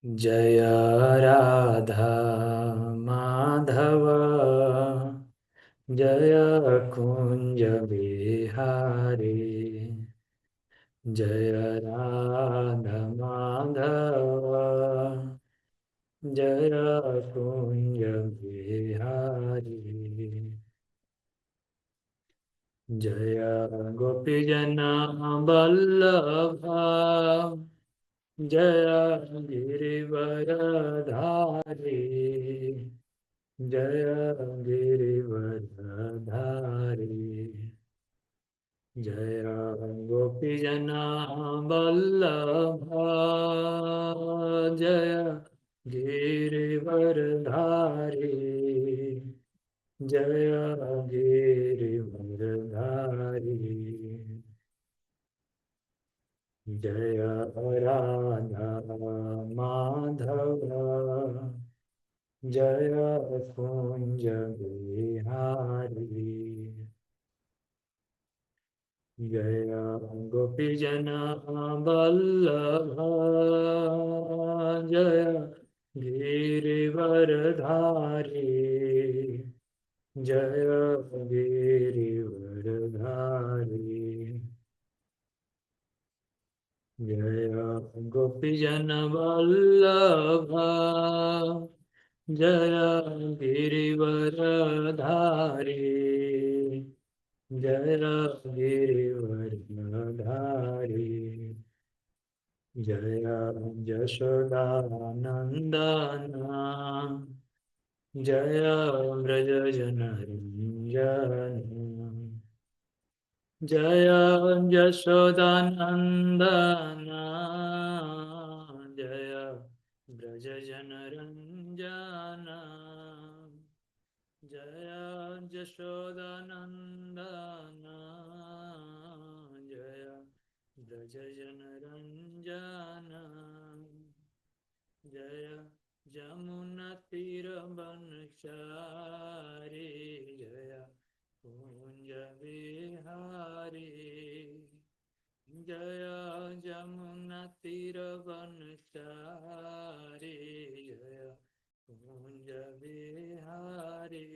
जय राधा माधव, जय कुंज बिहारी। जय राधा माधव, जय कुंज बिहारी। जय गोपीजन वल्लभ, जय गिरिवरधारी। जय गिरिवरधारी। जय गोपीजन वल्लभ, जय गिरिवरधारी। जय गिरिवरधारी। जय राधा माधव, जय कुंज बिहारी। जय गोपीजन वल्लभ, जय गिरिवरधारी। जय गिरिवरधारी। जय गोपीजन वल्लभ, जय गिरिवरधारी। जय गिरिवरधारी। जय यशोदानंदन, जय व्रजजनरञ्जन। जय यशोदानंदन, जय व्रजजनरञ्जन। जय यशोदानंदन, जय व्रजजनरञ्जन। जय जमुनतीरवनचारी, जय कुंज बिहारी। जय जमुनतीरवनचारी, जय कुंज बिहारी।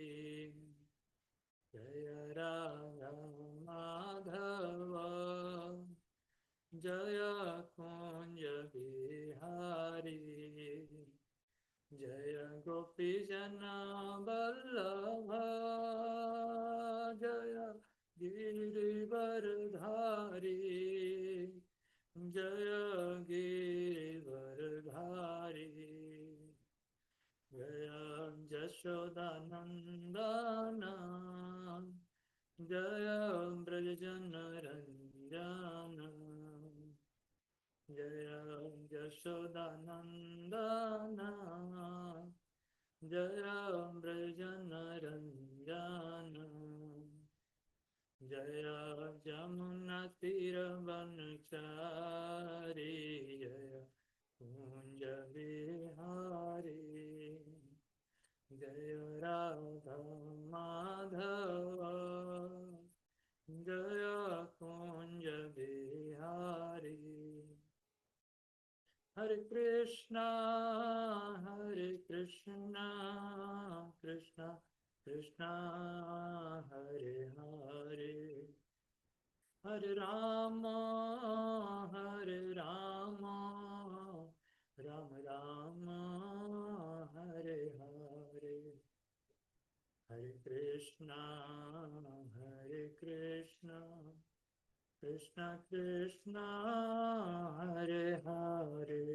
जय राधा माधव, जय कुंज बिहारी। जय गोपीजन वल्लभ, जय गिरिवरधारी। जय गिरिवरधारी। जय यशोदानंदन, जय व्रजजनरञ्जन। जय यशोदानंदन, जय व्रजजनरञ्जन। जय जमुनतीरवनचारी, जय कुंज बिहारी। जय राधा माधव, जय कुंज बिहारी। हरे कृष्णा कृष्णा कृष्णा हरे हरे, हरे राम राम राम हरे हरे। हरे कृष्णा कृष्णा कृष्णा हरे हरे,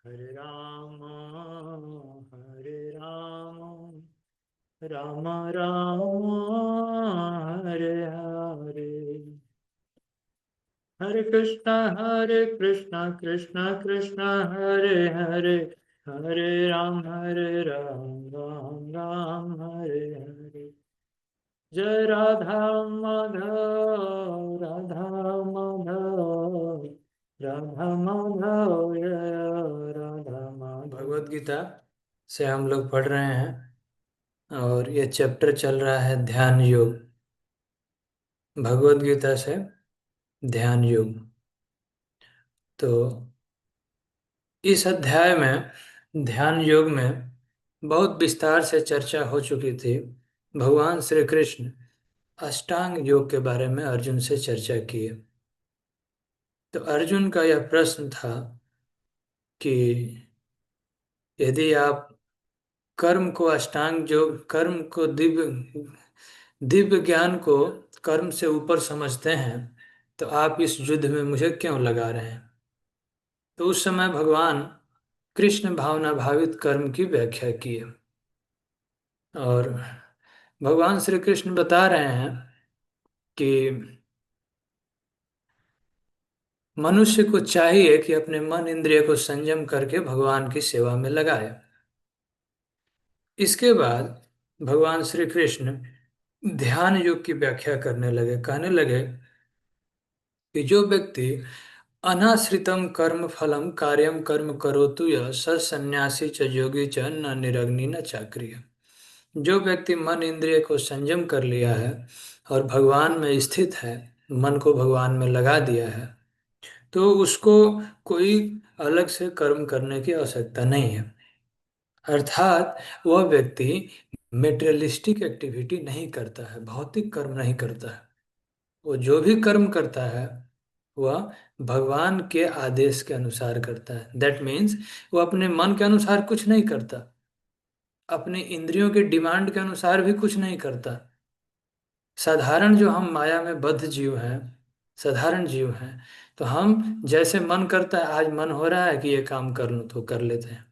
हरे राम राम राम हरे हरे। हरे कृष्णा कृष्णा कृष्णा हरे हरे, हरे राम राम राम हरे हरे। जय माधव राधा माधव, जय राधा माधव। भगवत गीता से हम लोग पढ़ रहे हैं और ये चैप्टर चल रहा है ध्यान योग। भगवत गीता से ध्यान योग। तो इस अध्याय में ध्यान योग में बहुत विस्तार से चर्चा हो चुकी थी। भगवान श्री कृष्ण अष्टांग योग के बारे में अर्जुन से चर्चा की है। तो अर्जुन का यह प्रश्न था कि यदि आप कर्म को अष्टांग योग, कर्म को दिव्य दिव्य ज्ञान को कर्म से ऊपर समझते हैं, तो आप इस युद्ध में मुझे क्यों लगा रहे हैं। तो उस समय भगवान कृष्ण भावना भावित कर्म की व्याख्या की है। और भगवान श्री कृष्ण बता रहे हैं कि मनुष्य को चाहिए कि अपने मन इंद्रिय को संयम करके भगवान की सेवा में लगाए। इसके बाद भगवान श्री कृष्ण ध्यान योग की व्याख्या करने लगे, कहने लगे कि जो व्यक्ति अनाश्रितम कर्म फलम कार्यम कर्म करोतु यः स सन्यासी च योगी च न निरग्नि न चाक्रिय। जो व्यक्ति मन इंद्रिय को संयम कर लिया है और भगवान में स्थित है, मन को भगवान में लगा दिया है, तो उसको कोई अलग से कर्म करने की आवश्यकता नहीं है। अर्थात वह व्यक्ति मेटेरियलिस्टिक एक्टिविटी नहीं करता है, भौतिक कर्म नहीं करता है। वो जो भी कर्म करता है वह भगवान के आदेश के अनुसार करता है। दैट मीन्स वो अपने मन के अनुसार कुछ नहीं करता, अपने इंद्रियों के डिमांड के अनुसार भी कुछ नहीं करता। साधारण जो हम माया में बद्ध जीव हैं, साधारण जीव हैं, तो हम जैसे मन करता है, आज मन हो रहा है कि ये काम कर लूँ तो कर लेते हैं,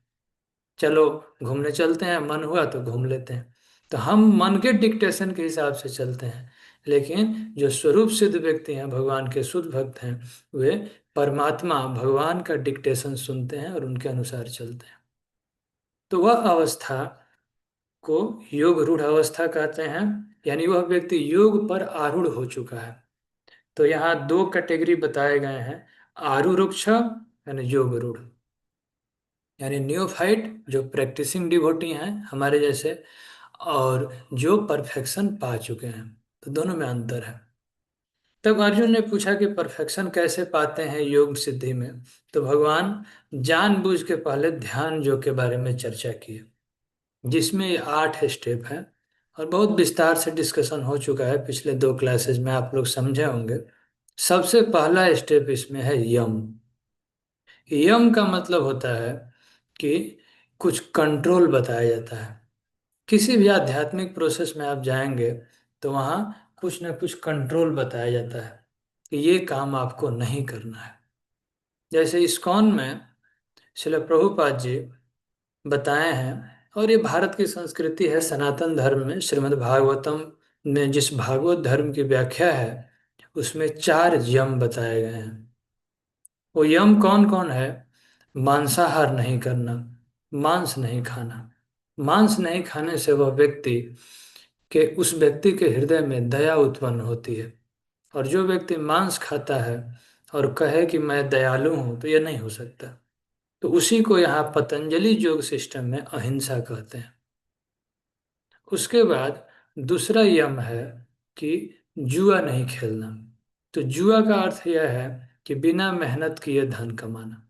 चलो घूमने चलते हैं, मन हुआ तो घूम लेते हैं। तो हम मन के डिक्टेशन के हिसाब से चलते हैं। लेकिन जो स्वरूप सिद्ध व्यक्ति हैं, भगवान के शुद्ध भक्त हैं, वे परमात्मा भगवान का डिक्टेशन सुनते हैं और उनके अनुसार चलते हैं। तो वह अवस्था को योग रूढ़ अवस्था कहते हैं, यानी वह व्यक्ति योग पर आरूढ़ हो चुका है। तो यहाँ दो कैटेगरी बताए गए हैं, आरूढ़ यानी योग रूढ़, यानी न्योफाइट जो प्रैक्टिसिंग डिवोटी हैं हमारे जैसे, और जो परफेक्शन पा चुके हैं। तो दोनों में अंतर है। तब अर्जुन ने पूछा कि परफेक्शन कैसे पाते हैं योग सिद्धि में। तो भगवान जानबूझ के पहले ध्यान योग के बारे में चर्चा की, जिसमें ये 8 स्टेप हैं और बहुत विस्तार से डिस्कशन हो चुका है पिछले 2 क्लासेज में, आप लोग समझे होंगे। सबसे पहला स्टेप इसमें है यम। यम का मतलब होता है कि कुछ कंट्रोल बताया जाता है। किसी भी आध्यात्मिक प्रोसेस में आप जाएंगे तो वहाँ कुछ ना कुछ कंट्रोल बताया जाता है कि ये काम आपको नहीं करना है। जैसे इस्कॉन में श्रील प्रभुपाद जी बताए हैं, और ये भारत की संस्कृति है, सनातन धर्म में श्रीमद् भागवतम में जिस भागवत धर्म की व्याख्या है उसमें 4 यम बताए गए हैं। वो यम कौन कौन है? मांसाहार नहीं करना, मांस नहीं खाना। मांस नहीं खाने से वह व्यक्ति के उस व्यक्ति के हृदय में दया उत्पन्न होती है। और जो व्यक्ति मांस खाता है और कहे कि मैं दयालु हूं, तो यह नहीं हो सकता। तो उसी को यहाँ पतंजलि योग सिस्टम में अहिंसा कहते हैं। उसके बाद दूसरा यम है कि जुआ नहीं खेलना। तो जुआ का अर्थ यह है कि बिना मेहनत किए धन कमाना,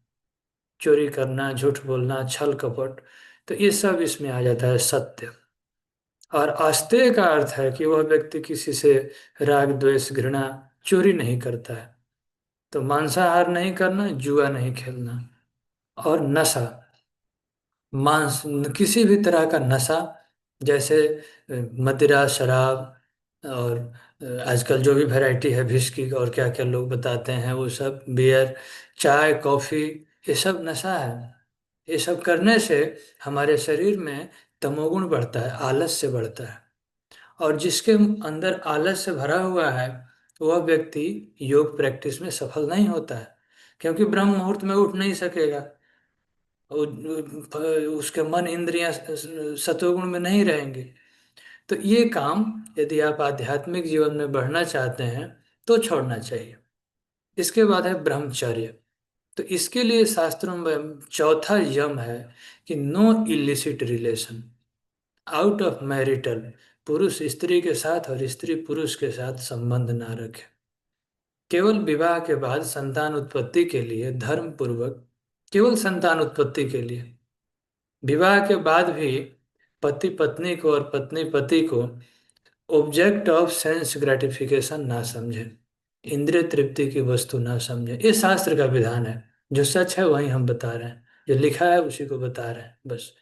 चोरी करना, झूठ बोलना, छल कपट, तो ये सब इसमें आ जाता है। सत्य और आस्तेय का अर्थ है कि वह व्यक्ति किसी से राग द्वेष घृणा, चोरी नहीं करता है। तो मांसाहार नहीं करना, जुआ नहीं खेलना, और नशा, मांस, किसी भी तरह का नशा, जैसे मदिरा, शराब, और आजकल जो भी वैरायटी है विस्की और क्या क्या लोग बताते हैं, वो सब, बियर, चाय, कॉफी, ये सब नशा है। ये सब करने से हमारे शरीर में तमोगुण बढ़ता है, आलस्य बढ़ता है। और जिसके अंदर आलस्य भरा हुआ है वह व्यक्ति योग प्रैक्टिस में सफल नहीं होता है, क्योंकि ब्रह्म मुहूर्त में उठ नहीं सकेगा। उसके मन इंद्रियां सतोगुण में नहीं रहेंगे। तो ये काम यदि आप आध्यात्मिक जीवन में बढ़ना चाहते हैं तो छोड़ना चाहिए। इसके बाद है ब्रह्मचर्य। तो इसके लिए शास्त्रों में चौथा यम है कि no illicit relation, out of marital, पुरुष स्त्री के साथ और स्त्री पुरुष के साथ संबंध ना रखे। केवल विवाह के बाद संतान उत्पत्ति के लिए धर्म पूर्वक केवल संतान उत्पत्ति के लिए। विवाह के बाद भी पति पत्नी को और पत्नी पति को ऑब्जेक्ट ऑफ सेंस ग्रेटिफिकेशन ना समझे, इंद्रिय तृप्ति की वस्तु ना समझे। ये शास्त्र का विधान है। जो सच है वही हम बता रहे हैं, जो लिखा है उसी को बता रहे हैं बस।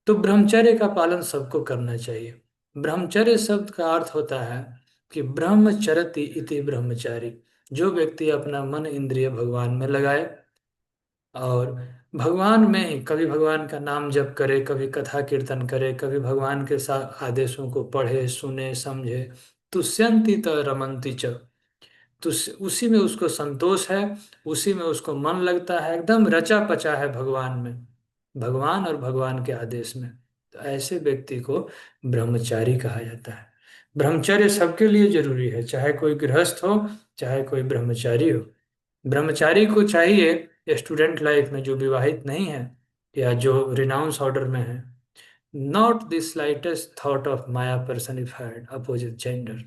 तो ब्रह्मचर्य का पालन सबको करना चाहिए। ब्रह्मचर्य शब्द का अर्थ होता है कि ब्रह्मचरति इति ब्रह्मचारी। जो व्यक्ति अपना मन इंद्रिय भगवान में लगाए और भगवान में ही कभी भगवान का नाम जप करे, कभी कथा कीर्तन करे, कभी भगवान के साथ आदेशों को पढ़े सुने समझे, तुष्यंति त रमन्ति च। तो उसी में उसको संतोष है, उसी में उसको मन लगता है, एकदम रचा पचा है भगवान में, भगवान और भगवान के आदेश में। तो ऐसे व्यक्ति को ब्रह्मचारी कहा जाता है। ब्रह्मचर्य सबके लिए जरूरी है, चाहे कोई गृहस्थ हो, चाहे कोई ब्रह्मचारी हो। ब्रह्मचारी को चाहिए स्टूडेंट लाइफ में, जो विवाहित नहीं है या जो रिनाउंस ऑर्डर में है, not the slightest thought of Maya personified opposite gender,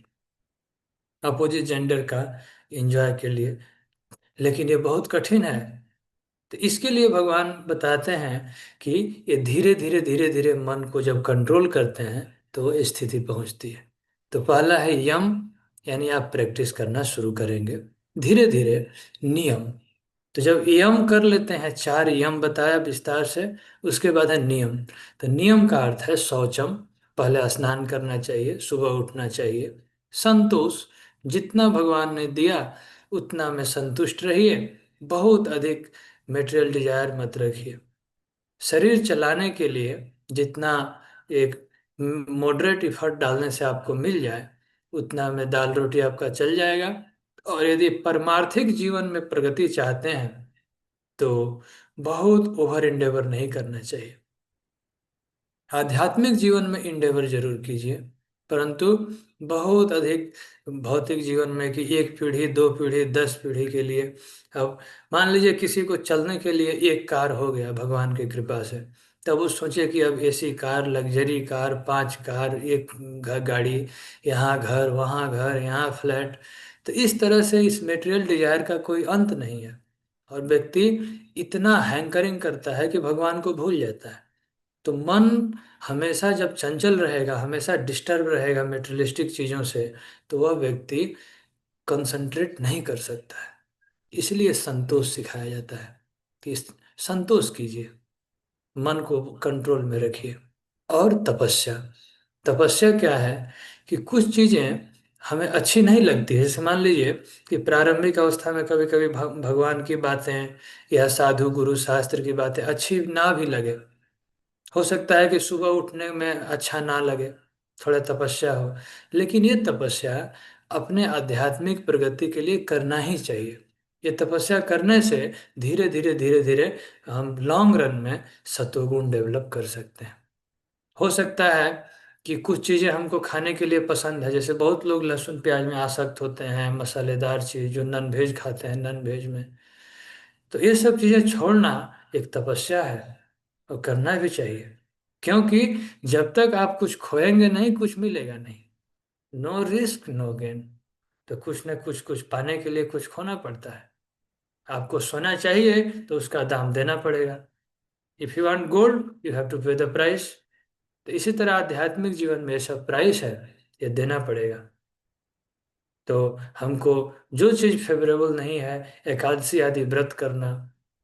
opposite gender का एंजॉय के लिए। लेकिन ये बहुत कठिन है। तो इसके लिए भगवान बताते हैं कि ये धीरे धीरे मन को जब कंट्रोल करते हैं तो वो स्थिति पहुंचती है। तो पहला है यम, यानी आप प्रैक्टिस करना शुरू करेंगे धीरे धीरे। नियम, तो जब यम कर लेते हैं, चार यम बताया विस्तार से, उसके बाद है नियम। तो नियम का अर्थ है शौचम, पहले स्नान करना चाहिए, सुबह उठना चाहिए। संतोष, जितना भगवान ने दिया उतना में संतुष्ट रहिए, बहुत अधिक मेटेरियल डिजायर मत रखिए। शरीर चलाने के लिए जितना एक मॉडरेट इफर्ट डालने से आपको मिल जाए, उतना में दाल रोटी आपका चल जाएगा। और यदि परमार्थिक जीवन में प्रगति चाहते हैं तो बहुत ओवर इंडेवर नहीं करना चाहिए। आध्यात्मिक जीवन में इंडेवर जरूर कीजिए, परंतु बहुत अधिक भौतिक जीवन में कि एक पीढ़ी दो पीढ़ी 10 पीढ़ी के लिए। अब मान लीजिए किसी को चलने के लिए एक कार हो गया भगवान की कृपा से, तब वो सोचे कि अब AC car, luxury car, 5 car, एक गाड़ी, यहाँ घर वहाँ घर यहाँ फ्लैट। तो इस तरह से इस मेटेरियल डिजायर का कोई अंत नहीं है, और व्यक्ति इतना हैंकरिंग करता है कि भगवान को भूल जाता है। तो मन हमेशा जब चंचल रहेगा, हमेशा डिस्टर्ब रहेगा मेटेरियलिस्टिक चीज़ों से, तो वह व्यक्ति कंसंट्रेट नहीं कर सकता है। इसलिए संतोष सिखाया जाता है कि संतोष कीजिए, मन को कंट्रोल में रखिए। और तपस्या, तपस्या क्या है कि कुछ चीज़ें हमें अच्छी नहीं लगती है। जैसे मान लीजिए कि प्रारंभिक अवस्था में कभी कभी भगवान की बातें या साधु गुरु शास्त्र की बातें अच्छी ना भी लगे। हो सकता है कि सुबह उठने में अच्छा ना लगे, थोड़ा तपस्या हो, लेकिन ये तपस्या अपने आध्यात्मिक प्रगति के लिए करना ही चाहिए। ये तपस्या करने से धीरे धीरे हम लॉन्ग रन में सतोगुण डेवलप कर सकते हैं। हो सकता है कि कुछ चीज़ें हमको खाने के लिए पसंद है, जैसे बहुत लोग लहसुन प्याज में आसक्त होते हैं, मसालेदार चीज़ जो नॉन वेज खाते हैं नॉन वेज में। तो ये सब चीज़ें छोड़ना एक तपस्या है, और करना भी चाहिए। क्योंकि जब तक आप कुछ खोएंगे नहीं, कुछ मिलेगा नहीं। No risk no gain. तो कुछ न कुछ, कुछ पाने के लिए कुछ खोना पड़ता है। आपको सोना चाहिए तो उसका दाम देना पड़ेगा। If you want gold you have to pay the price. तो इसी तरह आध्यात्मिक जीवन में ये सब प्राइस है, ये देना पड़ेगा। तो हमको जो चीज फेवरेबल नहीं है, एकादशी आदि व्रत करना,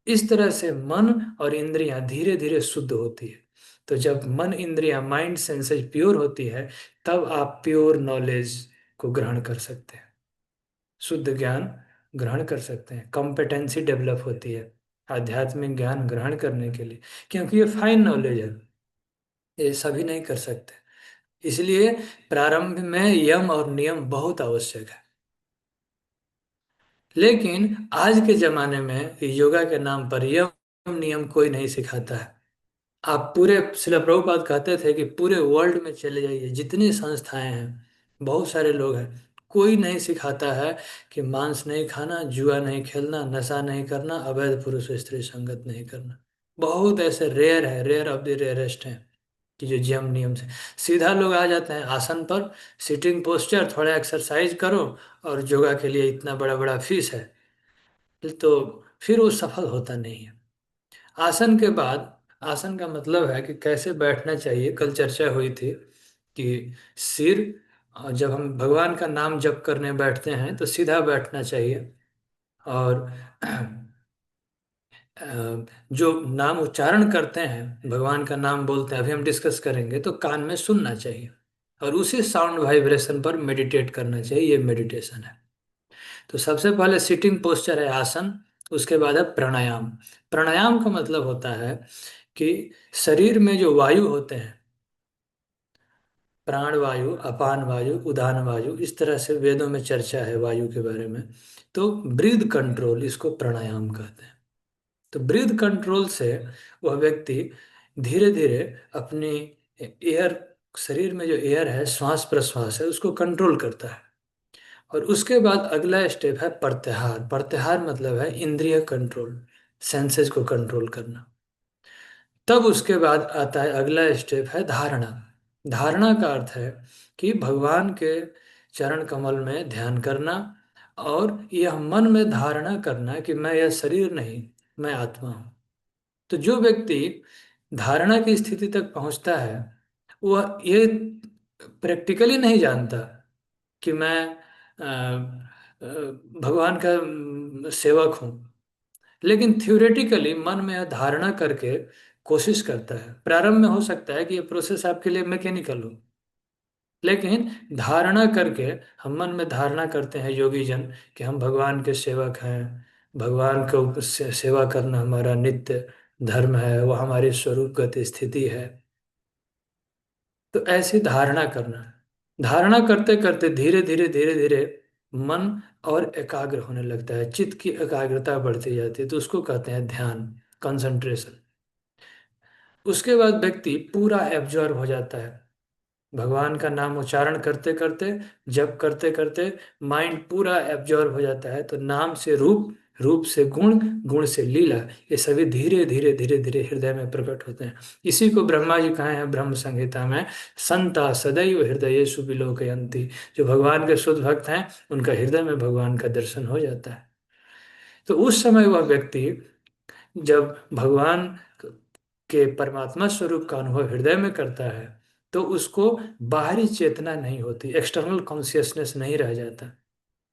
इस तरह से मन और इंद्रियां धीरे धीरे शुद्ध होती है। तो जब मन इंद्रियां माइंड सेंसेस प्योर होती है, तब आप प्योर नॉलेज को ग्रहण कर सकते हैं, शुद्ध ज्ञान ग्रहण कर सकते हैं। कॉम्पिटेंसी डेवलप होती है आध्यात्मिक ज्ञान ग्रहण करने के लिए, क्योंकि ये फाइन नॉलेज है, ये सभी नहीं कर सकते। इसलिए प्रारंभ में यम और नियम बहुत आवश्यक है। लेकिन आज के जमाने में योगा के नाम पर यम नियम कोई नहीं सिखाता है। आप पूरे, शिला प्रभुपाद कहते थे कि पूरे वर्ल्ड में चले जाइए, जितनी संस्थाएं हैं, बहुत सारे लोग हैं, कोई नहीं सिखाता है कि मांस नहीं खाना, जुआ नहीं खेलना, नशा नहीं करना, अवैध पुरुष स्त्री संगत नहीं करना। बहुत ऐसे रेयर है, रेयर ऑफ द रेयरेस्ट हैं कि जो यम नियम से सीधा लोग आ जाते हैं आसन पर, सिटिंग पोस्चर, थोड़ा एक्सरसाइज करो और योगा के लिए इतना बड़ा बड़ा फीस है। तो फिर वो सफल होता नहीं है। आसन के बाद, आसन का मतलब है कि कैसे बैठना चाहिए। कल चर्चा हुई थी कि सिर, जब हम भगवान का नाम जप करने बैठते हैं तो सीधा बैठना चाहिए। और अ, जो नाम उच्चारण करते हैं, भगवान का नाम बोलते हैं, अभी हम डिस्कस करेंगे, तो कान में सुनना चाहिए और उसी साउंड वाइब्रेशन पर मेडिटेट करना चाहिए। ये मेडिटेशन है। तो सबसे पहले सिटिंग पोस्चर है आसन। उसके बाद है प्राणायाम। प्राणायाम का मतलब होता है कि शरीर में जो वायु होते हैं, प्राण वायु, अपान वायु, उदान वायु, इस तरह से वेदों में चर्चा है वायु के बारे में। तो ब्रीद कंट्रोल, इसको प्राणायाम कहते हैं। तो ब्रीद कंट्रोल से वह व्यक्ति धीरे धीरे अपनी एयर, शरीर में जो एयर है, श्वास प्रश्वास है, उसको कंट्रोल करता है। और उसके बाद अगला स्टेप है प्रत्याहार। प्रत्याहार मतलब है इंद्रिय कंट्रोल, सेंसेस को कंट्रोल करना। तब उसके बाद आता है अगला स्टेप है धारणा। धारणा का अर्थ है कि भगवान के चरण कमल में ध्यान करना और यह मन में धारणा करना कि मैं यह शरीर नहीं, मैं आत्मा हूँ। तो जो व्यक्ति धारणा की स्थिति तक पहुंचता है, वह ये प्रैक्टिकली नहीं जानता कि मैं भगवान का सेवक हूँ, लेकिन थ्योरेटिकली मन में यह धारणा करके कोशिश करता है। प्रारंभ में हो सकता है कि ये प्रोसेस आपके लिए मैकेनिकल हो, लेकिन धारणा करके, हम मन में धारणा करते हैं योगी जन कि हम भगवान के सेवक हैं, भगवान को सेवा करना हमारा नित्य धर्म है, वो हमारी स्वरूपगत स्थिति है। तो ऐसी धारणा करना, धारणा करते करते धीरे धीरे धीरे धीरे मन और एकाग्र होने लगता है, चित्त की एकाग्रता बढ़ती जाती है, तो उसको कहते हैं ध्यान, कंसंट्रेशन। उसके बाद व्यक्ति पूरा एब्जॉर्ब हो जाता है भगवान का नाम उच्चारण करते करते, जप करते करते माइंड पूरा एब्जॉर्ब हो जाता है। तो नाम से रूप, रूप से गुण, गुण से लीला, ये सभी धीरे धीरे धीरे धीरे हृदय में प्रकट होते हैं। इसी को ब्रह्मा जी कहे हैं ब्रह्म संहिता में, संता सदैव हृदयेषु विलोकयन्ति। जो भगवान के शुद्ध भक्त हैं, उनका हृदय में भगवान का दर्शन हो जाता है। तो उस समय वह व्यक्ति जब भगवान के परमात्मा स्वरूप का अनुभव हृदय में करता है, तो उसको बाहरी चेतना नहीं होती, एक्सटर्नल कॉन्शियसनेस नहीं रह जाता।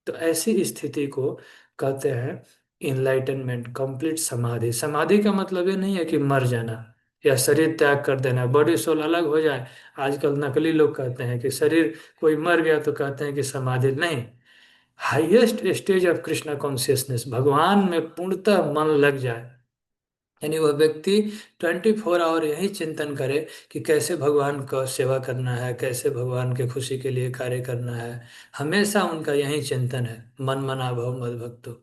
तो ऐसी स्थिति को कहते हैं इनलाइटनमेंट, कंप्लीट समाधि। समाधि का मतलब ये नहीं है कि मर जाना या शरीर त्याग कर देना, बॉडी सोल अलग हो जाए। आजकल नकली लोग कहते हैं कि शरीर, कोई मर गया तो कहते हैं कि समाधि नहीं। Highest stage of Krishna consciousness, भगवान में पूर्णतः मन लग जाए, यानी वह व्यक्ति 24 आवर यही चिंतन करे कि कैसे भगवान का सेवा करना है, कैसे भगवान के खुशी के लिए कार्य करना है। हमेशा उनका यही चिंतन है, मन मना भव मद भक्तो।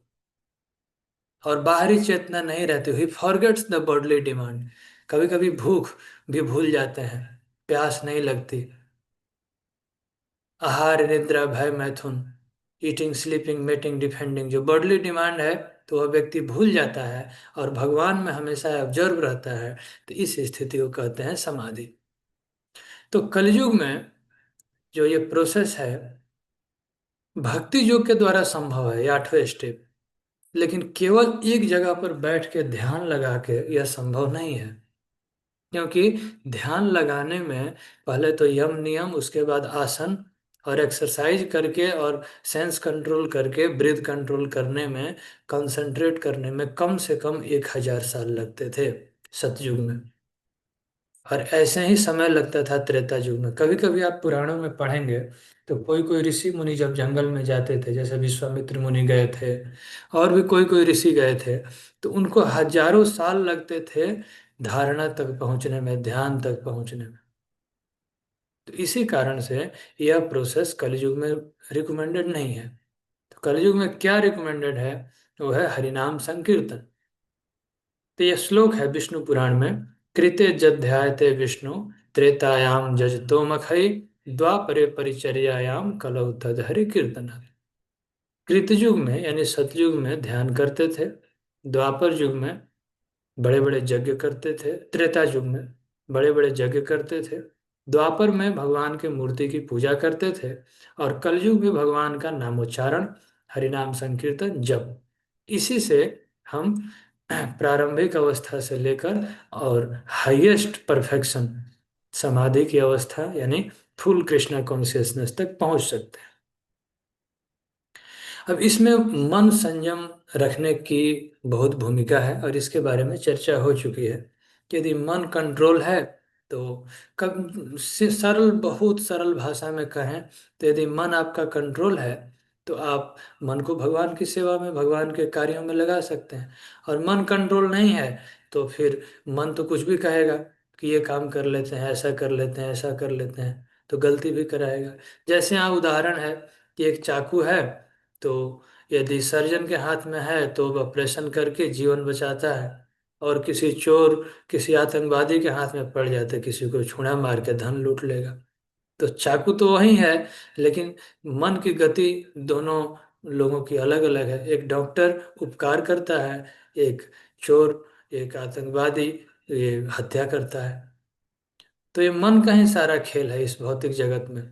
और बाहरी चेतना नहीं रहती हुई, फॉरगेट्स द बॉडली डिमांड। कभी कभी भूख भी भूल जाते हैं, प्यास नहीं लगती, आहार निद्रा भय मैथुन, ईटिंग स्लीपिंग मेटिंग डिफेंडिंग, जो बॉडली डिमांड है, तो वह व्यक्ति भूल जाता है और भगवान में हमेशा ऑब्जर्व रहता है। तो इस स्थिति को कहते हैं समाधि। तो कलयुग में जो ये प्रोसेस है, भक्ति योग के द्वारा संभव है, ये 8वें स्टेप। लेकिन केवल एक जगह पर बैठ के ध्यान लगा के यह संभव नहीं है, क्योंकि ध्यान लगाने में पहले तो यम नियम, उसके बाद आसन और एक्सरसाइज करके और सेंस कंट्रोल करके ब्रीथ कंट्रोल करने में, कंसंट्रेट करने में कम से कम 1000 साल लगते थे सतयुग में। और ऐसे ही समय लगता था त्रेता युग में। कभी कभी आप पुराणों में पढ़ेंगे तो कोई कोई ऋषि मुनि जब जंगल में जाते थे, जैसे विश्वामित्र मुनि गए थे और भी कोई कोई ऋषि गए थे, तो उनको हजारों साल लगते थे धारणा तक पहुंचने में, ध्यान तक पहुंचने में। तो इसी कारण से यह प्रोसेस कलयुग में रिकमेंडेड नहीं है। तो कलयुग में क्या रिकमेंडेड है, वो है हरिनाम संकीर्तन। तो यह श्लोक है विष्णु पुराण में, कृते जध्यायते विष्णु त्रेतायाम जजतो मखै द्वापरे परिचर्यायाम कलौ तद हरि कीर्तन। कृतयुग में यानी सतयुग में ध्यान करते थे, द्वापर युग में बड़े बड़े यज्ञ करते थे, त्रेता युग में बड़े बड़े यज्ञ करते थे, द्वापर में भगवान की मूर्ति की पूजा करते थे, और कलयुग में भगवान का नामोच्चारण, हरिनाम संकीर्तन, जप, इसी से हम प्रारंभिक अवस्था से लेकर और हाईएस्ट परफेक्शन समाधि की अवस्था यानी फुल कृष्णा कॉन्शियसनेस तक पहुंच सकते हैं। अब इसमें मन संयम रखने की बहुत भूमिका है और इसके बारे में चर्चा हो चुकी है कि यदि मन कंट्रोल है तो सरल, बहुत सरल भाषा में कहें तो यदि मन आपका कंट्रोल है तो आप मन को भगवान की सेवा में, भगवान के कार्यों में लगा सकते हैं। और मन कंट्रोल नहीं है तो फिर मन तो कुछ भी कहेगा कि ये काम कर लेते हैं, ऐसा कर लेते हैं, ऐसा कर लेते हैं, तो गलती भी कराएगा। जैसे यहाँ उदाहरण है कि एक चाकू है, तो यदि सर्जन के हाथ में है तो वह ऑपरेशन करके जीवन बचाता है, और किसी चोर, किसी आतंकवादी के हाथ में पड़ जाते, किसी को छुरा मार के धन लूट लेगा। तो चाकू तो वही है, लेकिन मन की गति दोनों लोगों की अलग अलग है। एक डॉक्टर उपकार करता है, एक चोर, एक आतंकवादी ये हत्या करता है। तो ये मन का ही सारा खेल है इस भौतिक जगत में।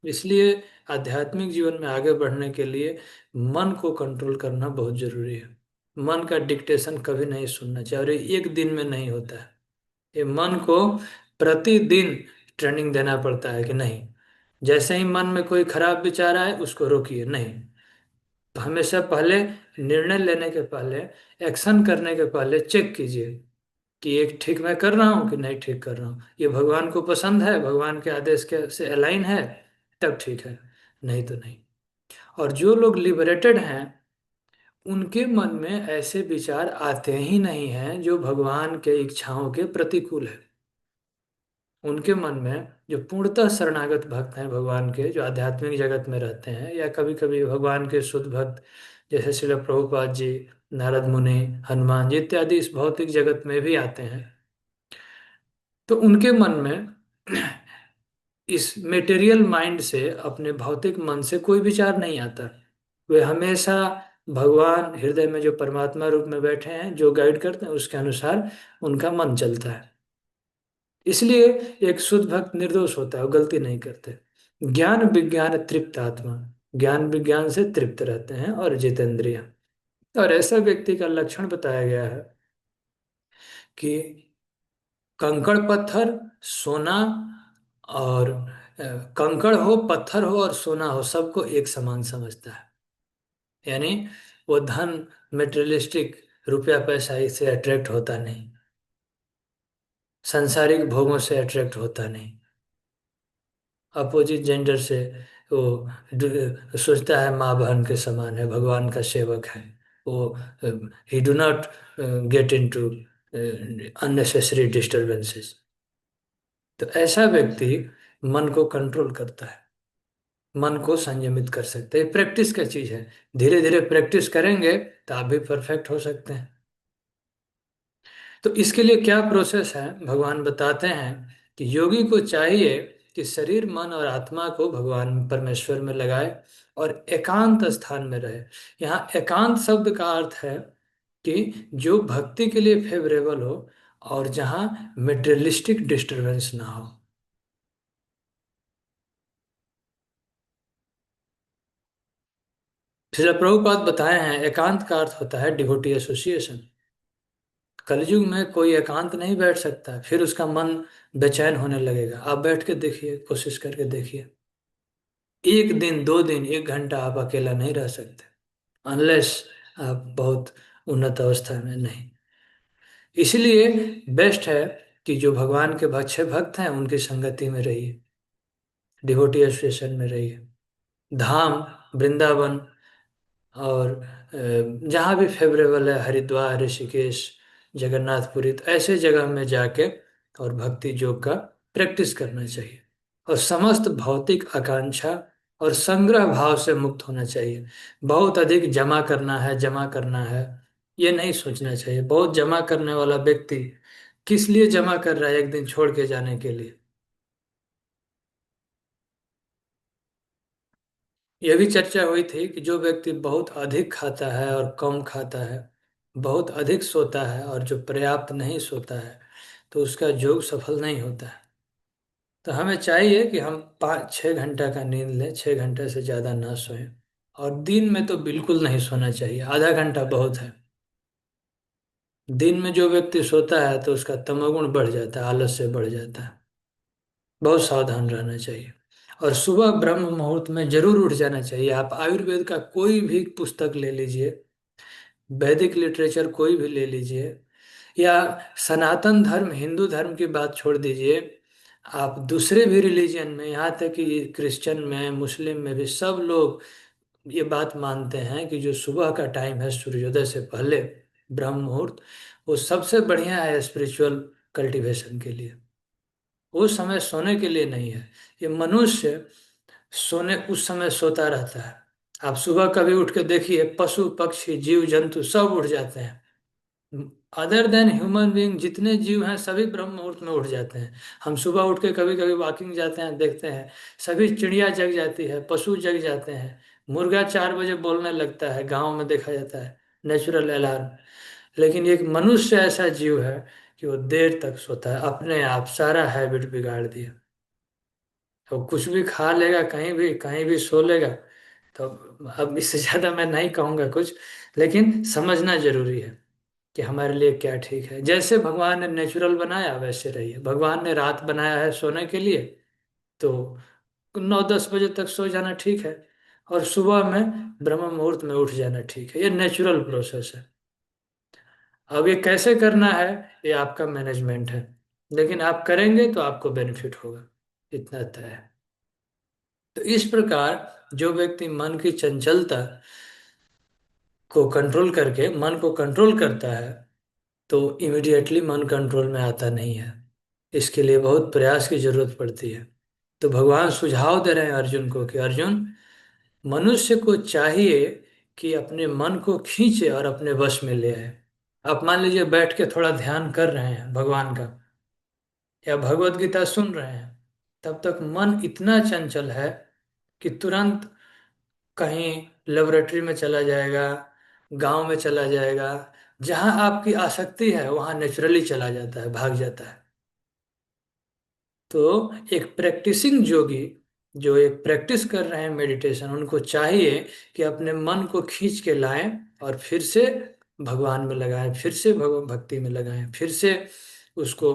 इसलिए आध्यात्मिक जीवन में आगे बढ़ने के लिए मन को कंट्रोल करना बहुत जरूरी है। मन का डिक्टेशन कभी नहीं सुनना चाहिए, और ये एक दिन में नहीं होता है। ये मन को प्रतिदिन ट्रेनिंग देना पड़ता है कि नहीं, जैसे ही मन में कोई खराब विचार आए उसको रोकिए नहीं। हमेशा पहले निर्णय लेने के पहले, एक्शन करने के पहले चेक कीजिए कि एक ठीक मैं कर रहा हूँ कि नहीं ठीक कर रहा हूँ, ये भगवान को पसंद है, भगवान के आदेश के से अलाइन है, तब ठीक है, नहीं तो नहीं। और जो लोग लिबरेटेड हैं उनके मन में ऐसे विचार आते ही नहीं हैं जो भगवान के इच्छाओं के प्रतिकूल है। उनके मन में जो पूर्णतः शरणागत भक्त हैं भगवान के, जो आध्यात्मिक जगत में रहते हैं, या कभी कभी भगवान के शुद्ध भक्त जैसे श्रील प्रभुपाद जी, नारद मुनि, हनुमान जी इत्यादि इस भौतिक जगत में भी आते हैं, तो उनके मन में इस मेटेरियल माइंड से, अपने भौतिक मन से कोई विचार नहीं आता। वे हमेशा भगवान हृदय में जो परमात्मा रूप में बैठे हैं, जो गाइड करते हैं, उसके अनुसार उनका मन चलता है। इसलिए एक शुद्ध भक्त निर्दोष होता है, वो गलती नहीं करते। ज्ञान विज्ञान तृप्त आत्मा, ज्ञान विज्ञान से तृप्त रहते हैं और जितेंद्रिय। और ऐसा व्यक्ति का लक्षण बताया गया है कि कंकड़ पत्थर, सोना और कंकड़ हो, पत्थर हो और सोना हो, सबको एक समान समझता है। यानी वो धन, मेटेरियलिस्टिक, रुपया पैसा इससे अट्रैक्ट होता नहीं, सांसारिक भोगों से अट्रैक्ट होता नहीं। अपोजिट जेंडर से वो सोचता है माँ बहन के समान है, भगवान का सेवक है वो। ही do not get into unnecessary disturbances. तो ऐसा व्यक्ति मन को कंट्रोल करता है, मन को संयमित कर सकते हैं। प्रैक्टिस का चीज है, धीरे धीरे प्रैक्टिस करेंगे तो आप भी परफेक्ट हो सकते हैं। तो इसके लिए क्या प्रोसेस है, भगवान बताते हैं कि योगी को चाहिए कि शरीर, मन और आत्मा को भगवान परमेश्वर में लगाए और एकांत स्थान में रहे। यहाँ एकांत शब्द का अर्थ है कि जो भक्ति के लिए फेवरेबल हो और जहाँ मेटेरियलिस्टिक डिस्टरबेंस ना हो। श्रील प्रभुपाद बताए हैं एकांत का अर्थ होता है डिवोटी एसोसिएशन। कलयुग में कोई एकांत नहीं बैठ सकता, फिर उसका मन बेचैन होने लगेगा। आप बैठ के देखिए, कोशिश करके देखिए, एक दिन, दो दिन, एक घंटा आप अकेला नहीं रह सकते, अनलेस आप बहुत उन्नत अवस्था में नहीं। इसलिए बेस्ट है कि जो भगवान के अच्छे भक्त हैं उनकी संगति में रहिए, डिवोटी एसोसिएशन में रहिए। धाम, वृंदावन और जहाँ भी फेवरेबल है, हरिद्वार, ऋषिकेश, जगन्नाथपुरी, तो ऐसे जगह में जाके और भक्ति योग का प्रैक्टिस करना चाहिए। और समस्त भौतिक आकांक्षा और संग्रह भाव से मुक्त होना चाहिए। बहुत अधिक जमा करना है, जमा करना है, ये नहीं सोचना चाहिए। बहुत जमा करने वाला व्यक्ति किस लिए जमा कर रहा है, एक दिन छोड़ के जाने के लिए। यह भी चर्चा हुई थी कि जो व्यक्ति बहुत अधिक खाता है और कम खाता है, बहुत अधिक सोता है और जो पर्याप्त नहीं सोता है, तो उसका योग सफल नहीं होता है। तो हमें चाहिए कि हम 5-6 घंटा का नींद लें, 6 घंटे से ज़्यादा ना सोएं। और दिन में तो बिल्कुल नहीं सोना चाहिए, आधा घंटा बहुत है। दिन में जो व्यक्ति सोता है तो उसका तमोगुण बढ़ जाता है, आलस से बढ़ जाता है। बहुत सावधान रहना चाहिए। और सुबह ब्रह्म मुहूर्त में जरूर उठ जाना चाहिए। आप आयुर्वेद का कोई भी पुस्तक ले लीजिए, वैदिक लिटरेचर कोई भी ले लीजिए, या सनातन धर्म हिंदू धर्म की बात छोड़ दीजिए, आप दूसरे भी रिलीजन में, यहाँ तक कि क्रिश्चियन में, मुस्लिम में भी सब लोग ये बात मानते हैं कि जो सुबह का टाइम है सूर्योदय से पहले, ब्रह्म मुहूर्त, वो सबसे बढ़िया है स्पिरिचुअल कल्टीवेशन के लिए। वो समय सोने के लिए नहीं है। ये मनुष्य सोने उस समय सोता रहता है। आप सुबह कभी उठ के देखिए, पशु पक्षी जीव जंतु सब उठ जाते हैं। अदर देन ह्यूमन बीइंग जितने जीव हैं सभी ब्रह्म मुहूर्त में उठ जाते हैं। हम सुबह उठ के कभी कभी वॉकिंग जाते हैं, देखते हैं सभी चिड़िया जग जाती है, पशु जग जाते हैं, मुर्गा 4 बजे बोलने लगता है, गांव में देखा जाता है, नेचुरल अलार्म। लेकिन एक मनुष्य ऐसा जीव है कि वो देर तक सोता है, अपने आप सारा हैबिट बिगाड़ दिया। तो कुछ भी खा लेगा, कहीं भी सो लेगा। तो अब इससे ज़्यादा मैं नहीं कहूँगा कुछ, लेकिन समझना जरूरी है कि हमारे लिए क्या ठीक है। जैसे भगवान ने नेचुरल बनाया वैसे रहिए। भगवान ने रात बनाया है सोने के लिए, तो 9-10 बजे तक सो जाना ठीक है, और सुबह में ब्रह्म मुहूर्त में उठ जाना ठीक है। ये नेचुरल प्रोसेस है। अब ये कैसे करना है, ये आपका मैनेजमेंट है, लेकिन आप करेंगे तो आपको बेनिफिट होगा, इतना तय है। तो इस प्रकार जो व्यक्ति मन की चंचलता को कंट्रोल करके मन को कंट्रोल करता है, तो इमिडिएटली मन कंट्रोल में आता नहीं है। इसके लिए बहुत प्रयास की जरूरत पड़ती है। तो भगवान सुझाव दे रहे हैं अर्जुन को कि अर्जुन, मनुष्य को चाहिए कि अपने मन को खींचे और अपने वश में ले आए। आप मान लीजिए बैठ के थोड़ा ध्यान कर रहे हैं भगवान का, या भगवत गीता सुन रहे हैं, तब तक मन इतना चंचल है कि तुरंत कहीं लेबोरेटरी में चला जाएगा, गांव में चला जाएगा। जहां आपकी आसक्ति है वहां नेचुरली चला जाता है, भाग जाता है। तो एक प्रैक्टिसिंग योगी जो एक प्रैक्टिस कर रहे हैं मेडिटेशन, उनको चाहिए कि अपने मन को खींच के लाएं और फिर से भगवान में लगाएं, फिर से भगवत भक्ति में लगाएं, फिर से उसको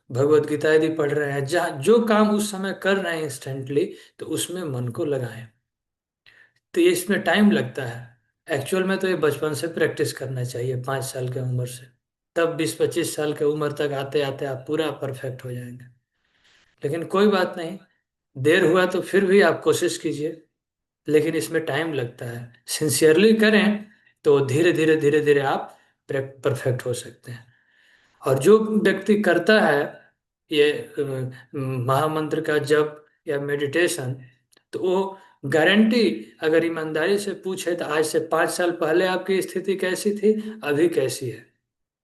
भगवत गीता यदि पढ़ रहे हैं, जहाँ जो काम उस समय कर रहे हैं इंस्टेंटली, तो उसमें मन को लगाएं। तो ये इसमें टाइम लगता है। एक्चुअल में तो ये बचपन से प्रैक्टिस करना चाहिए, 5 साल की उम्र से। तब 20-25 साल की उम्र तक आते आते आप पूरा परफेक्ट हो जाएंगे। लेकिन कोई बात नहीं, देर हुआ तो फिर भी आप कोशिश कीजिए, लेकिन इसमें टाइम लगता है। सिंसियरली करें तो धीरे धीरे आप परफेक्ट हो सकते हैं। और जो व्यक्ति करता है ये महामंत्र का जप या मेडिटेशन, तो वो गारंटी, अगर ईमानदारी से पूछे तो आज से 5 साल पहले आपकी स्थिति कैसी थी, अभी कैसी है।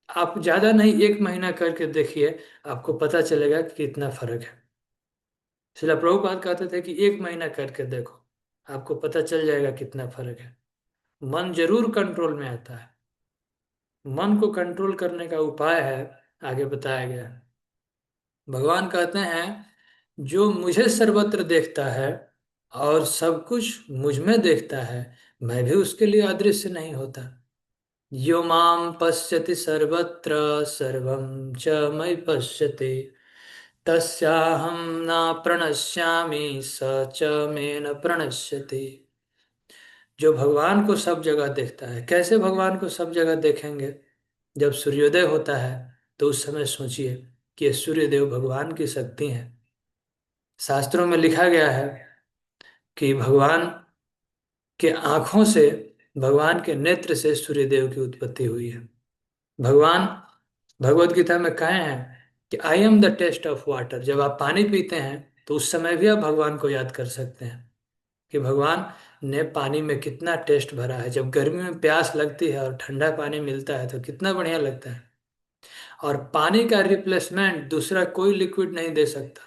आप ज्यादा नहीं, 1 महीना करके देखिए, आपको पता चलेगा कि कितना फर्क है। शिला प्रभुपाद कहते थे कि 1 महीना करके देखो, आपको पता चल जाएगा कितना फर्क है। मन जरूर कंट्रोल में आता है। मन को कंट्रोल करने का उपाय है, आगे बताया गया है। भगवान कहते हैं जो मुझे सर्वत्र देखता है और सब कुछ मुझ में देखता है, मैं भी उसके लिए अदृश्य नहीं होता। यो माम पश्यति सर्वत्र सर्वं च मयि पश्यति, तस्याहं न प्रणश्यामि स च मे न प्रणश्यति। जो भगवान को सब जगह देखता है, कैसे भगवान को सब जगह देखेंगे? जब सूर्योदय होता है तो उस समय सोचिए कि ये सूर्यदेव भगवान की शक्ति है। शास्त्रों में लिखा गया है कि भगवान के आंखों से, भगवान के नेत्र से सूर्यदेव की उत्पत्ति हुई है। भगवान भगवत गीता में कहे हैं कि I am the taste of water. जब आप पानी पीते हैं तो उस समय भी आप भगवान को याद कर सकते हैं कि भगवान ने पानी में कितना टेस्ट भरा है। जब गर्मी में प्यास लगती है और ठंडा पानी मिलता है तो कितना बढ़िया लगता है। और पानी का रिप्लेसमेंट दूसरा कोई लिक्विड नहीं दे सकता।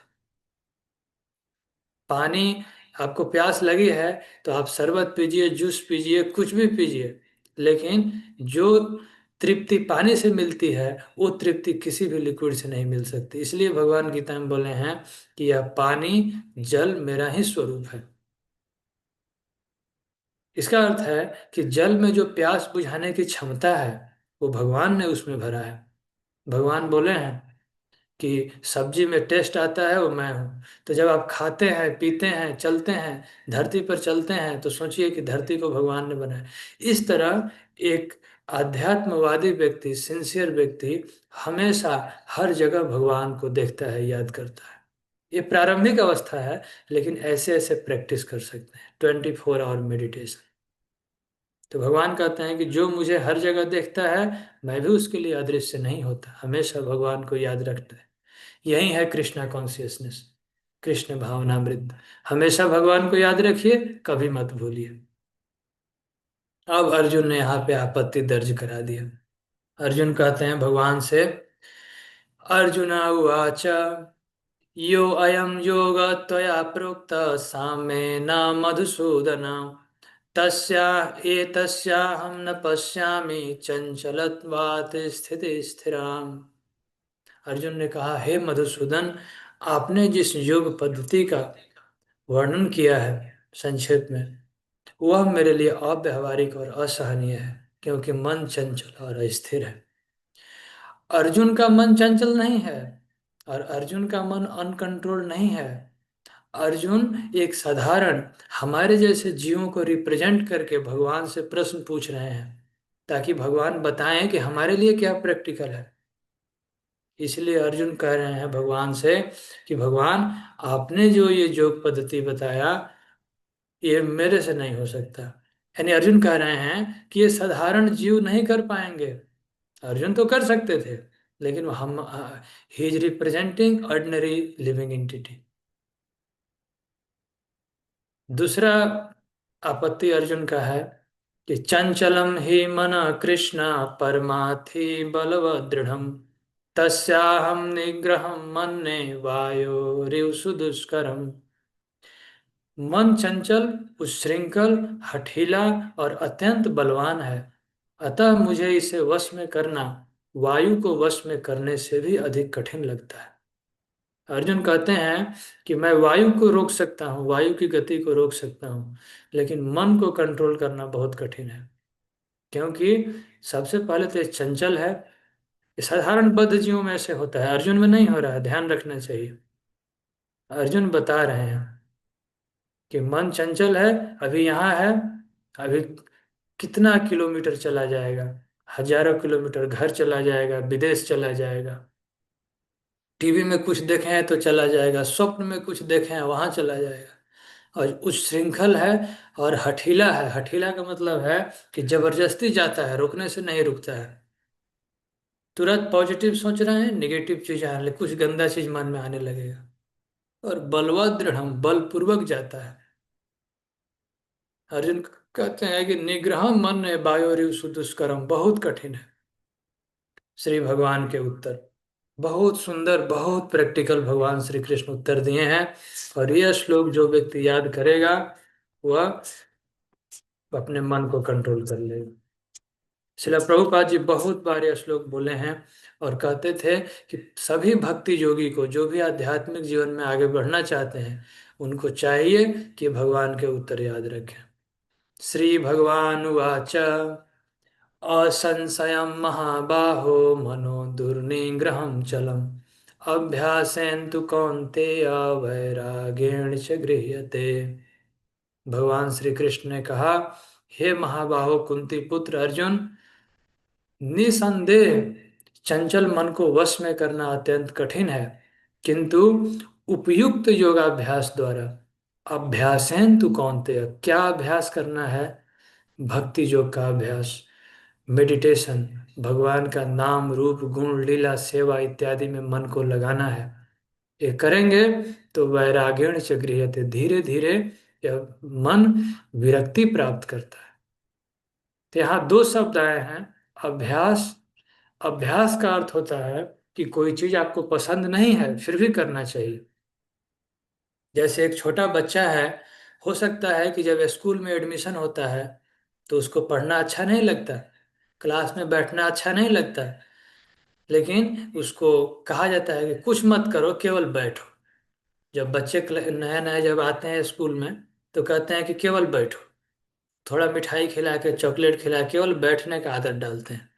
पानी, आपको प्यास लगी है तो आप शरबत पीजिए, जूस पीजिए, कुछ भी पीजिए, लेकिन जो तृप्ति पानी से मिलती है वो तृप्ति किसी भी लिक्विड से नहीं मिल सकती। इसलिए भगवान गीता में बोले हैं कि यह पानी, जल मेरा ही स्वरूप है। इसका अर्थ है कि जल में जो प्यास बुझाने की क्षमता है वो भगवान ने उसमें भरा है। भगवान बोले हैं कि सब्जी में टेस्ट आता है वो मैं हूँ। तो जब आप खाते हैं, पीते हैं, चलते हैं, धरती पर चलते हैं, तो सोचिए कि धरती को भगवान ने बनाया। इस तरह एक आध्यात्मवादी व्यक्ति, सिंसियर व्यक्ति हमेशा हर जगह भगवान को देखता है, याद करता है। ये प्रारंभिक अवस्था है, लेकिन ऐसे ऐसे प्रैक्टिस कर सकते हैं, 24 आवर मेडिटेशन। तो भगवान कहते हैं कि जो मुझे हर जगह देखता है, मैं भी उसके लिए अदृश्य नहीं होता, हमेशा भगवान को याद रखता है। यही है कृष्णा कॉन्शियसनेस, कृष्ण भावनामृत। हमेशा भगवान को याद रखिए, कभी मत भूलिए। अब अर्जुन ने यहाँ पे आपत्ति दर्ज करा दिया। अर्जुन कहते हैं भगवान से, अर्जुन उवाच यो अयम योग त्वया प्रोक्त सामेन मधुसूदन तस्या एतस्याहं न पश्यामि चंचलत्वात् स्थिति स्थिराम। अर्जुन ने कहा, हे मधुसूदन, आपने जिस योग पद्धति का वर्णन किया है संक्षेप में, वह मेरे लिए अव्यावहारिक और असहनीय है, क्योंकि मन चंचल और अस्थिर है। अर्जुन का मन चंचल नहीं है, और अर्जुन का मन अनकंट्रोल नहीं है। अर्जुन एक साधारण हमारे जैसे जीवों को रिप्रेजेंट करके भगवान से प्रश्न पूछ रहे हैं, ताकि भगवान बताएं कि हमारे लिए क्या प्रैक्टिकल है। इसलिए अर्जुन कह रहे हैं भगवान से कि भगवान, आपने जो ये योग पद्धति बताया, ये मेरे से नहीं हो सकता। यानी अर्जुन कह रहे हैं कि ये साधारण जीव नहीं कर पाएंगे। अर्जुन तो कर सकते थे, लेकिन हम he is representing ordinary living entity. दूसरा आपत्ति अर्जुन का है कि चंचलम ही मन कृष्ण परमार्थी बलवदृढ़ तस्याहम निग्रहम मन्ये वायोरिव सुदुष्करम। मन चंचल, उच्छृंखल, हठीला और अत्यंत बलवान है, अतः मुझे इसे वश में करना वायु को वश में करने से भी अधिक कठिन लगता है। अर्जुन कहते हैं कि मैं वायु को रोक सकता हूँ, वायु की गति को रोक सकता हूँ, लेकिन मन को कंट्रोल करना बहुत कठिन है। क्योंकि सबसे पहले तो ये चंचल है। ये साधारण बद्ध जीवों में ऐसे होता है, अर्जुन में नहीं हो रहा है, ध्यान रखना चाहिए। अर्जुन बता रहे हैं कि मन चंचल है, अभी यहाँ है, अभी कितना किलोमीटर चला जाएगा, हजारों किलोमीटर, घर चला जाएगा, विदेश चला जाएगा, टीवी में कुछ देखे हैं तो चला जाएगा, स्वप्न में कुछ देखे हैं वहां चला जाएगा। और उस श्रृंखल है, और हठीला है। हठीला का मतलब है कि जबरदस्ती जाता है, रुकने से नहीं रुकता है। तुरंत पॉजिटिव सोच रहे हैं, निगेटिव चीज आने कुछ गंदा चीज मन में आने लगेगा। और बलवत दृढ़, बलपूर्वक जाता है। अर्जुन कहते हैं कि निग्रह मन है वायोरिव सुदुष्करम, बहुत कठिन है। श्री भगवान के उत्तर बहुत सुंदर, बहुत प्रैक्टिकल भगवान श्री कृष्ण उत्तर दिए हैं। और यह श्लोक जो व्यक्ति याद करेगा, वह अपने मन को कंट्रोल कर लेगा। श्रील प्रभुपाद जी बहुत बार यह श्लोक बोले हैं, और कहते थे कि सभी भक्ति योगी को, जो भी आध्यात्मिक जीवन में आगे बढ़ना चाहते हैं, उनको चाहिए कि भगवान के उत्तर याद रखें। श्री भगवान उवाच असंशयं महाबाहो मनो दुर्निग्रहं चलम् अभ्यासेन तु कौन्तेय वैराग्येण च गृह्यते। भगवान श्री कृष्ण ने कहा, हे महाबाहो कुंती पुत्र अर्जुन, निसंदेह चंचल मन को वश में करना अत्यंत कठिन है, किंतु उपयुक्त योगाभ्यास द्वारा, अभ्यासेन तु कौन्तेय, क्या अभ्यास करना है? भक्ति योग का अभ्यास, मेडिटेशन, भगवान का नाम रूप गुण लीला सेवा इत्यादि में मन को लगाना है। ये करेंगे तो वैराग्यण च गृह्यते, धीरे धीरे यह मन विरक्ति प्राप्त करता है। तो यहाँ दो शब्द आए हैं, अभ्यास। अभ्यास का अर्थ होता है कि कोई चीज आपको पसंद नहीं है, फिर भी करना चाहिए। जैसे एक छोटा बच्चा है, हो सकता है कि जब स्कूल में एडमिशन होता है तो उसको पढ़ना अच्छा नहीं लगता, क्लास में बैठना अच्छा नहीं लगता, लेकिन उसको कहा जाता है कि कुछ मत करो, केवल बैठो। जब बच्चे नए नए जब आते हैं स्कूल में, तो कहते हैं कि केवल बैठो, थोड़ा मिठाई खिला के, चॉकलेट खिला के केवल बैठने का आदत डालते हैं।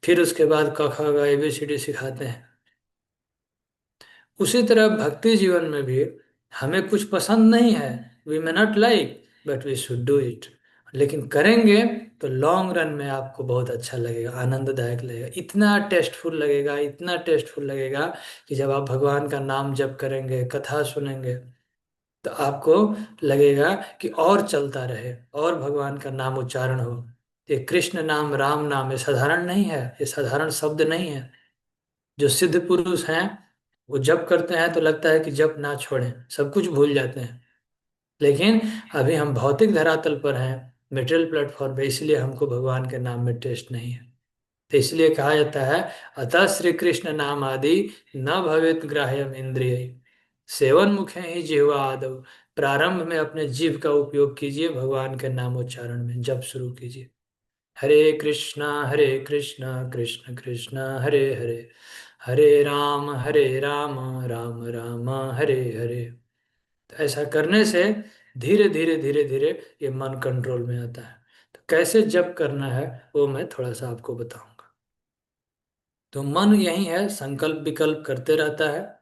फिर उसके बाद क ख ग ABCD सिखाते हैं। उसी तरह भक्ति जीवन में भी हमें कुछ पसंद नहीं है, we may not like, but we should do it. लेकिन करेंगे तो लॉन्ग रन में आपको बहुत अच्छा लगेगा, आनंददायक लगेगा, इतना टेस्टफुल लगेगा, इतना टेस्टफुल लगेगा कि जब आप भगवान का नाम जप करेंगे, कथा सुनेंगे, तो आपको लगेगा कि और चलता रहे, और भगवान का नाम उच्चारण हो। ये कृष्ण नाम, राम नाम, ये साधारण नहीं है, ये साधारण शब्द नहीं है। जो सिद्ध पुरुष हैं वो जप करते हैं तो लगता है कि जप ना छोड़ें, सब कुछ भूल जाते हैं। लेकिन अभी हम भौतिक धरातल पर हैं, मेटेरियल प्लेटफॉर्म पे, इसलिए हमको भगवान के नाम में टेस्ट नहीं है। तो इसलिए कहा जाता है, अतः श्री कृष्ण नाम आदि न भवेत ग्राह्यम इंद्रिय, सेवन मुखे ही जिह्वा आदौ। प्रारंभ में अपने जीभ का उपयोग कीजिए, भगवान के नाम उच्चारण में जप शुरू कीजिए। हरे कृष्णा कृष्ण कृष्ण हरे हरे, हरे राम राम राम हरे हरे। तो ऐसा करने से धीरे धीरे धीरे धीरे ये मन कंट्रोल में आता है। तो कैसे जप करना है वो मैं थोड़ा सा आपको बताऊंगा। तो मन यही है, संकल्प विकल्प करते रहता है।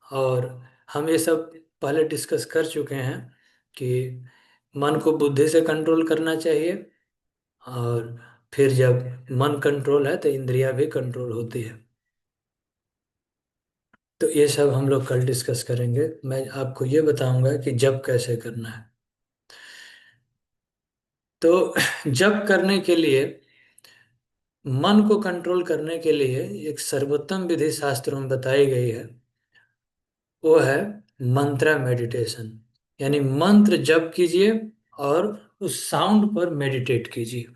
और हम ये सब पहले डिस्कस कर चुके हैं कि मन को बुद्धि से कंट्रोल करना चाहिए, और फिर जब मन कंट्रोल है तो इंद्रियां भी कंट्रोल होती है। तो ये सब हम लोग कल डिस्कस करेंगे। मैं आपको ये बताऊंगा कि जब कैसे करना है। तो जब करने के लिए, मन को कंट्रोल करने के लिए एक सर्वोत्तम विधि शास्त्रों में बताई गई है, वो है मंत्रा मेडिटेशन। यानी मंत्र जप कीजिए और उस साउंड पर मेडिटेट कीजिए।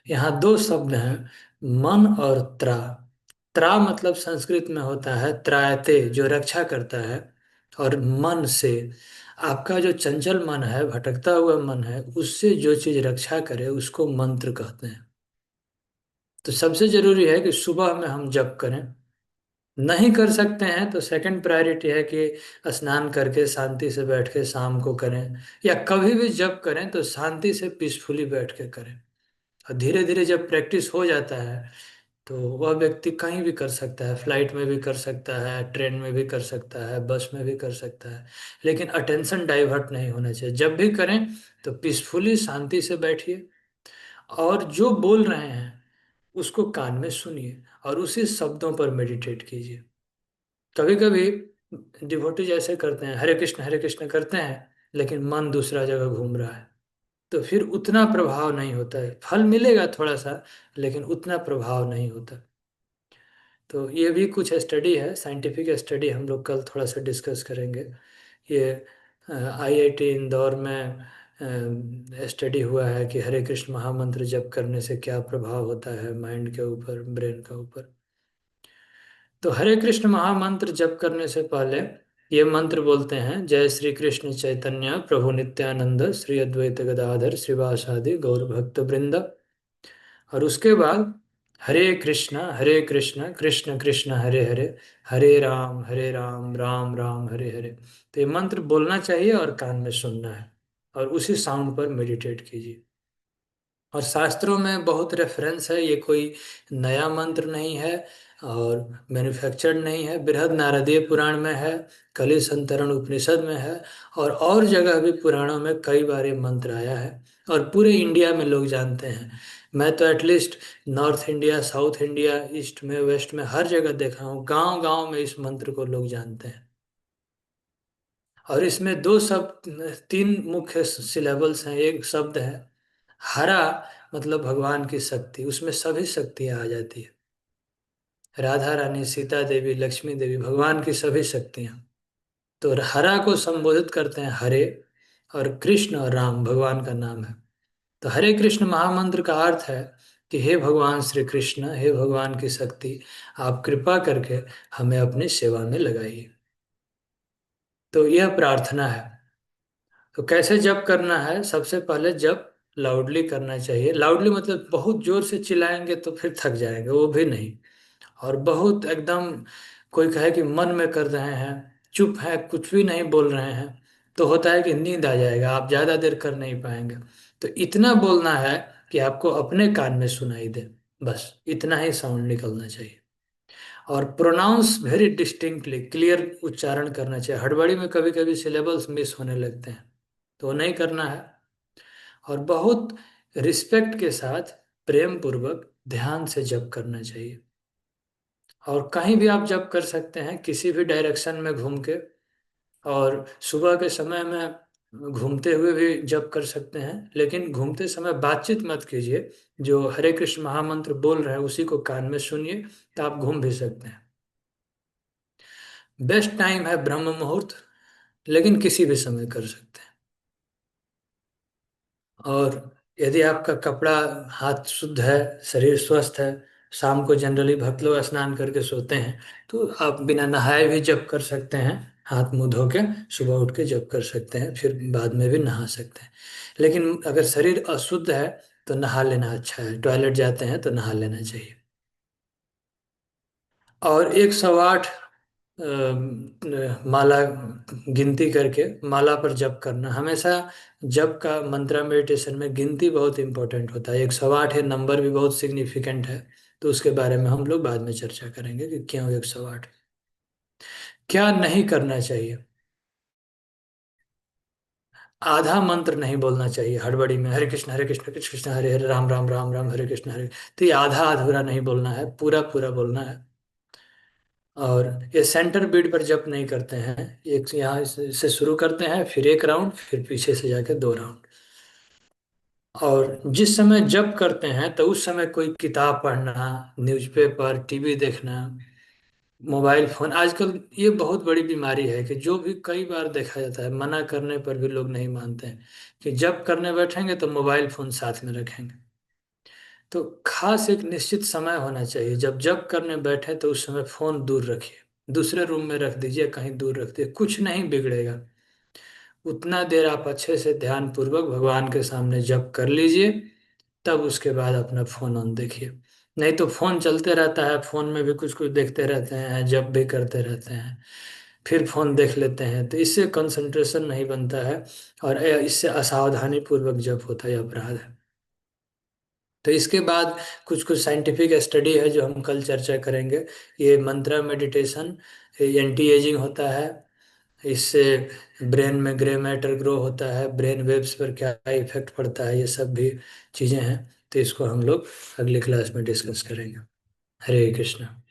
यहाँ दो शब्द हैं, मन और त्रा। त्रा मतलब संस्कृत में होता है त्रायते, जो रक्षा करता है। और मन से, आपका जो चंचल मन है, भटकता हुआ मन है, उससे जो चीज रक्षा करे उसको मंत्र कहते हैं। तो सबसे जरूरी है कि सुबह में हम जप करें। नहीं कर सकते हैं तो सेकंड प्रायोरिटी है कि स्नान करके शांति से बैठ के शाम को करें, या कभी भी जप करें तो शांति से पीसफुली बैठ के करें। और धीरे धीरे जब प्रैक्टिस हो जाता है तो वह व्यक्ति कहीं भी कर सकता है, फ्लाइट में भी कर सकता है, ट्रेन में भी कर सकता है, बस में भी कर सकता है। लेकिन अटेंशन डाइवर्ट नहीं होना चाहिए। जब भी करें तो पीसफुली शांति से बैठिए, और जो बोल रहे हैं उसको कान में सुनिए और उसी शब्दों पर मेडिटेट कीजिए। कभी कभी डिवोटी जैसे करते हैं, हरे कृष्ण करते हैं, लेकिन मन दूसरा जगह घूम रहा है, तो फिर उतना प्रभाव नहीं होता है। फल मिलेगा थोड़ा सा, लेकिन उतना प्रभाव नहीं होता। तो ये भी कुछ स्टडी है, साइंटिफिक स्टडी, हम लोग कल थोड़ा सा डिस्कस करेंगे। ये IIT इंदौर में स्टडी हुआ है कि हरे कृष्ण महामंत्र जप करने से क्या प्रभाव होता है माइंड के ऊपर, ब्रेन के ऊपर। तो हरे कृष्ण महामंत्र जप करने से पहले ये मंत्र बोलते हैं, जय श्री कृष्ण चैतन्य प्रभु नित्यानंद श्री अद्वैत गदाधर श्रीवासादि गौर भक्त वृंद। और उसके बाद हरे कृष्ण कृष्ण कृष्ण हरे हरे, हरे राम राम राम हरे हरे। तो ये मंत्र बोलना चाहिए और कान में सुनना है, और उसी साउंड पर मेडिटेट कीजिए। और शास्त्रों में बहुत रेफरेंस है, ये कोई नया मंत्र नहीं है और मैन्युफैक्चर्ड नहीं है। बृहद नारदीय पुराण में है, कलि संतरण उपनिषद में है, और जगह भी पुराणों में कई बार ये मंत्र आया है, और पूरे इंडिया में लोग जानते हैं। मैं तो at least north India, south India, east में, वेस्ट में, हर जगह देखा हूँ, गांव गांव में इस मंत्र को लोग जानते हैं। और इसमें दो शब्द, तीन मुख्य सिलेबल्स हैं। एक शब्द है हरा, मतलब भगवान की शक्ति, उसमें सभी शक्तियां आ जाती है। राधा रानी, सीता देवी, लक्ष्मी देवी, भगवान की सभी शक्तियां। तो हरा को संबोधित करते हैं हरे, और कृष्ण और राम भगवान का नाम है। तो हरे कृष्ण महामंत्र का अर्थ है कि हे भगवान श्री कृष्ण, हे भगवान की शक्ति, आप कृपा करके हमें अपनी सेवा में लगाइए। तो यह प्रार्थना है। तो कैसे जप करना है? सबसे पहले जप लाउडली करना चाहिए। लाउडली मतलब बहुत जोर से चिल्लाएंगे तो फिर थक जाएंगे, वो भी नहीं। और बहुत एकदम कोई कहे कि मन में कर रहे हैं, चुप है, कुछ भी नहीं बोल रहे हैं, तो होता है कि नींद आ जाएगा, आप ज़्यादा देर कर नहीं पाएंगे। तो इतना बोलना है कि आपको अपने कान में सुनाई दे, बस इतना ही साउंड निकलना चाहिए। और प्रोनाउंस वेरी डिस्टिंक्टली, क्लियर उच्चारण करना चाहिए। हड़बड़ी में कभी कभी सिलेबल्स मिस होने लगते हैं, तो वो नहीं करना है। और बहुत रिस्पेक्ट के साथ, प्रेम पूर्वक, ध्यान से जप करना चाहिए। और कहीं भी आप जप कर सकते हैं, किसी भी डायरेक्शन में घूम के। और सुबह के समय में घूमते हुए भी जप कर सकते हैं, लेकिन घूमते समय बातचीत मत कीजिए। जो हरे कृष्ण महामंत्र बोल रहे हैं उसी को कान में सुनिए, तो आप घूम भी सकते हैं। बेस्ट टाइम है ब्रह्म मुहूर्त, लेकिन किसी भी समय कर सकते हैं। और यदि आपका कपड़ा, हाथ शुद्ध है, शरीर स्वस्थ है, शाम को जनरली भक्त लोग स्नान करके सोते हैं, तो आप बिना नहाए भी जप कर सकते हैं। हाथ मुंह धो के सुबह उठ के जप कर सकते हैं, फिर बाद में भी नहा सकते हैं। लेकिन अगर शरीर अशुद्ध है तो नहा लेना अच्छा है। टॉयलेट जाते हैं तो नहा लेना चाहिए। और 108 माला गिनती करके माला पर जप करना हमेशा। जप का मंत्रा मेडिटेशन में गिनती बहुत इंपॉर्टेंट होता है। 108 है, नंबर भी बहुत सिग्निफिकेंट है। तो उसके बारे में हम लोग बाद में चर्चा करेंगे कि क्यों 108। क्या नहीं करना चाहिए? आधा मंत्र नहीं बोलना चाहिए हड़बड़ी में। हरे कृष्ण कृष्ण कृष्ण हरे हरे, राम राम राम राम, हरे कृष्ण हरे। तो ये आधा अधूरा नहीं बोलना है, पूरा पूरा बोलना है। और ये सेंटर बीट पर जप नहीं करते हैं। एक यहाँ से शुरू करते हैं, फिर एक राउंड, फिर पीछे से जाके दो राउंड। और जिस समय जप करते हैं तो उस समय कोई किताब पढ़ना, न्यूज़पेपर, टीवी देखना, मोबाइल फोन, आजकल ये बहुत बड़ी बीमारी है कि जो भी कई बार देखा जाता है, मना करने पर भी लोग नहीं मानते हैं कि जब करने बैठेंगे तो मोबाइल फोन साथ में रखेंगे। तो खास एक निश्चित समय होना चाहिए। जब करने बैठे तो उस समय फोन दूर रखिए, दूसरे रूम में रख दीजिए, कहीं दूर रख दीजिए, कुछ नहीं बिगड़ेगा। उतना देर आप अच्छे से ध्यान पूर्वक भगवान के सामने जप कर लीजिए, तब उसके बाद अपना फोन ऑन देखिए। नहीं तो फोन चलते रहता है, फोन में भी कुछ कुछ देखते रहते हैं, जप भी करते रहते हैं, फिर फोन देख लेते हैं, तो इससे कंसंट्रेशन नहीं बनता है। और इससे असावधानी पूर्वक जप होता है, अपराध है। तो इसके बाद कुछ कुछ साइंटिफिक स्टडी है जो हम कल चर्चा करेंगे। ये मंत्रा मेडिटेशन एंटी एजिंग होता है। इससे ब्रेन में ग्रे मैटर ग्रो होता है, ब्रेन वेव्स पर क्या इफेक्ट पड़ता है, ये सब भी चीज़ें हैं। तो इसको हम लोग अगली क्लास में डिस्कस करेंगे। हरे कृष्णा।